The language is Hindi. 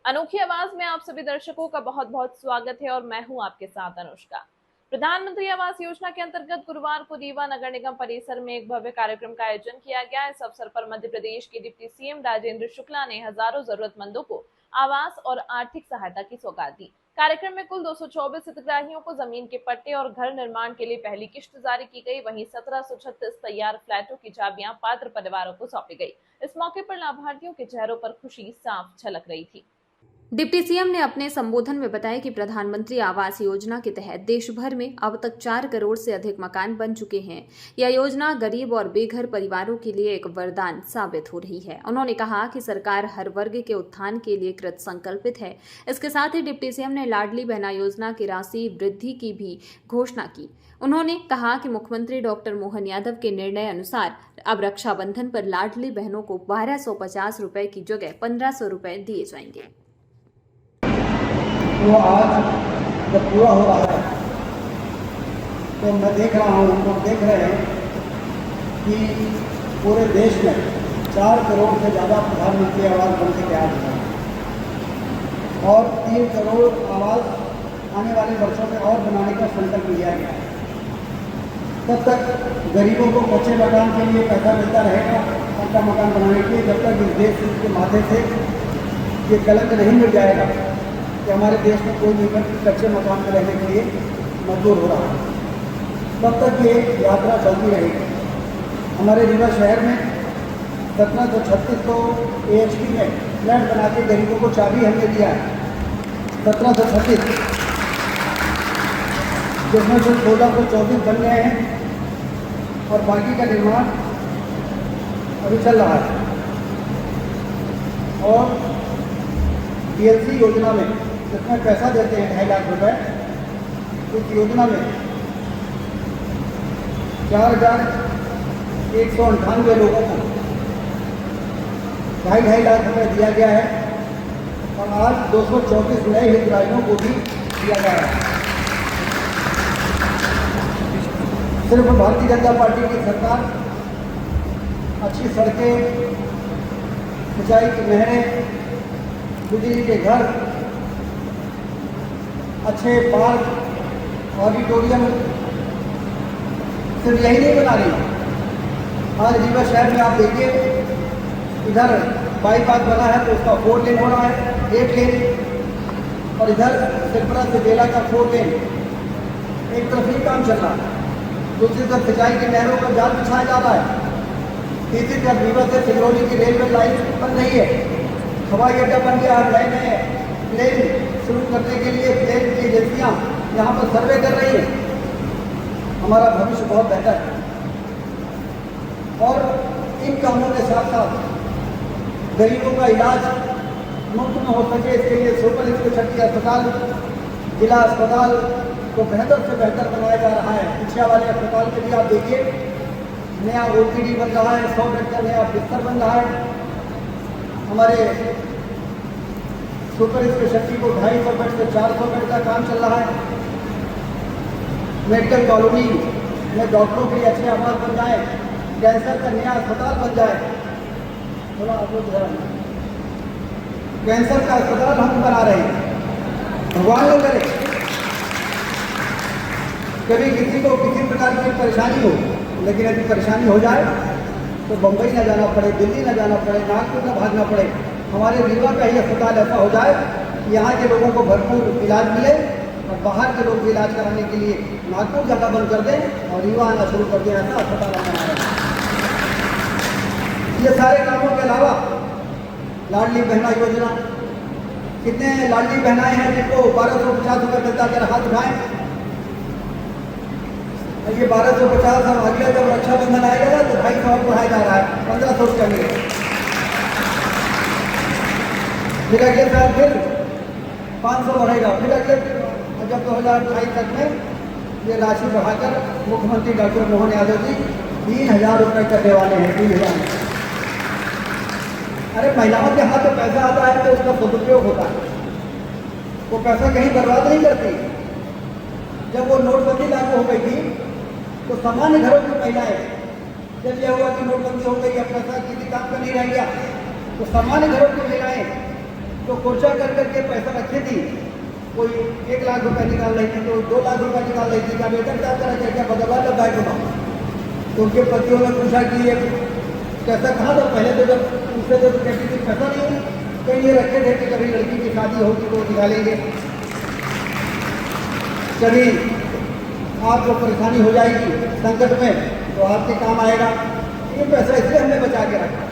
अनोखी आवाज में आप सभी दर्शकों का बहुत बहुत स्वागत है और मैं हूं आपके साथ अनुष्का। प्रधानमंत्री आवास योजना के अंतर्गत गुरुवार को रीवा नगर निगम परिसर में एक भव्य कार्यक्रम का आयोजन किया गया। इस अवसर पर मध्य प्रदेश के डिप्टी सीएम राजेंद्र शुक्ला ने हजारों जरूरतमंदों को आवास और आर्थिक सहायता की सौगात दी। कार्यक्रम में कुल 224 हितग्राहियों को जमीन के पट्टे और घर निर्माण के लिए पहली किश्त जारी की गई। वहीं 1736 तैयार फ्लैटों की चाबियां पात्र परिवारों को सौंपी गई। इस मौके पर लाभार्थियों के चेहरों पर खुशी साफ झलक रही थी। डिप्टी सीएम ने अपने संबोधन में बताया कि प्रधानमंत्री आवास योजना के तहत देश भर में अब तक 4 करोड़ से अधिक मकान बन चुके हैं। यह योजना गरीब और बेघर परिवारों के लिए एक वरदान साबित हो रही है। उन्होंने कहा कि सरकार हर वर्ग के उत्थान के लिए कृत संकल्पित है। इसके साथ ही डिप्टी सीएम ने लाडली बहना योजना की राशि वृद्धि की भी घोषणा की। उन्होंने कहा कि मुख्यमंत्री डॉक्टर मोहन यादव के निर्णय अनुसार अब रक्षाबंधन पर लाडली बहनों को 1250 रुपए की जगह 1500 रुपए दिए जाएंगे। वो आज जब पूरा हो रहा है तो मैं देख रहा हूँ, हम देख रहे हैं कि पूरे देश में 4 करोड़ से ज़्यादा प्रधानमंत्री आवास बन के तैयार हुए हैं और 3 करोड़ आवास आने वाले वर्षों में और बनाने का संकल्प लिया गया है। तब तक गरीबों को कच्चे मकान के लिए पैसा मिलता रहेगा, पक्का मकान बनाने के लिए, जब तक इस देश के माथे से ये कलंक नहीं मिट जाएगा कि हमारे देश में कोई भी व्यक्ति कच्चे मकान में रहने के लिए मजबूर हो रहा है, तब तक ये यात्रा चलती रहेगी। हमारे रीवा शहर में 1736 को AHP में फ्लैट बना के गरीबों को चाबी हमने दिया है। 1736 जिसमें से 1624 बन गए हैं और बाकी का निर्माण अभी चल रहा है। और PLC योजना में जिसमें पैसा देते हैं 2.5 लाख रुपए, उस योजना में 4198 लोगों को 2.5 लाख रुपए दिया गया है और आज 234 नए हितग्राहियों को भी दिया गया है। सिर्फ भारतीय जनता पार्टी की सरकार अच्छी सड़कें, सिंचाई की नहरें, बिजली के घर, अच्छे पार्क, ऑडिटोरियम सिर्फ यही नहीं बना रही। आज रीवा शहर में आप देखिए, इधर बाईपास बना है तो उसका 4 लेन हो रहा है, 8 लेन, और इधर सिरपुरा से बेला का 4 लेन। एक तरफ ही काम चल रहा है, दूसरी तरफ सिंचाई की नहरों पर जाल बिछाया जा रहा है, तीसरी तरफ रीवा से सिंगरौली की रेलवे लाइन बन रही है, हवाई अड्डा बन गया है, नए नए प्लेन शुरू करने के लिए प्लेन की एजेंसियाँ यहाँ पर सर्वे कर रही है। हमारा भविष्य बहुत बेहतर है और इन कामों के साथ साथ गरीबों का इलाज मुफ्त में हो सके, इसके लिए सुपर स्पेशलिटी अस्पताल, जिला अस्पताल को बेहतर से बेहतर बनाया जा रहा है। पिछड़ा वाले अस्पताल के लिए आप देखिए, नया OPD बन रहा है, 100 बेड का नया बिस्तर बन रहा है। हमारे सुपर स्पेशलिटी को 250 बेड से 400 बेड का काम चल रहा है। मेडिकल कॉलोनी में डॉक्टरों के लिए अच्छे आवास बन जाए, कैंसर का नया अस्पताल बन जाए। थोड़ा आप लोग कैंसर का अस्पताल हम बना रहे हैं, भगवान न करे कभी किसी को किसी प्रकार की परेशानी हो, लेकिन यदि परेशानी हो जाए तो बम्बई ना जाना पड़े, दिल्ली ना जाना पड़े, नागपुर ना भागना पड़े। हमारे रीवा का ही अस्पताल ऐसा हो जाए कि यहाँ के लोगों को भरपूर इलाज मिले और बाहर के लोग भी इलाज कराने के लिए नागपुर जगह बंद कर दें और रीवा आना शुरू कर दें। ऐसा अस्पताल बना रहे हैं। ये सारे कामों के अलावा लाडली बहना योजना, कितने लाडली बहनाएं हैं जिनको 1250 रुपये मिलता है? हाथ उठाएं। ये 1250 और अगले जब रक्षाबंधन आएगा ना तो 250 बढ़ाया जा रहा है, 1500 रुपया मिलेगा। फिर अगले साल फिर 500 बढ़ेगा, फिर अगले जब 2028 तक में ये राशि बढ़ाकर मुख्यमंत्री डॉक्टर मोहन यादव जी 3000 रुपये करने वाले हैं। 3000। अरे महिलाओं के हाथ में पैसा आता है तो उसका सदुपयोग होता है, वो पैसा कहीं बर्बाद नहीं करती। जब वो नोटबंदी लागू हो गई थी तो सामान्य घरों की महिलाएं, जब यह हुआ कि नोटबंदी हो गई, अब पैसा किसी काम का नहीं रह गया, तो सामान्य घरों की महिलाएं तो कोर्चा कर करके पैसा रखी थी, कोई 1 लाख रुपए निकाल रही थी, तो 2 लाख रुपए निकाल रही थी, क्या बेटा क्या करा, क्या बदलवा लग गए तुम। तो उनके पतियों ने पूछा कि ये पैसा कहाँ था, पहले तो जब उससे तो कहती थी पैसा नहीं है, कहीं ये रखे थे कि कभी लड़की की शादी होगी तो निकालेंगे, कभी आपको परेशानी हो जाएगी संकट में तो आपके काम आएगा, ये पैसा इसलिए हमने बचा के रखा।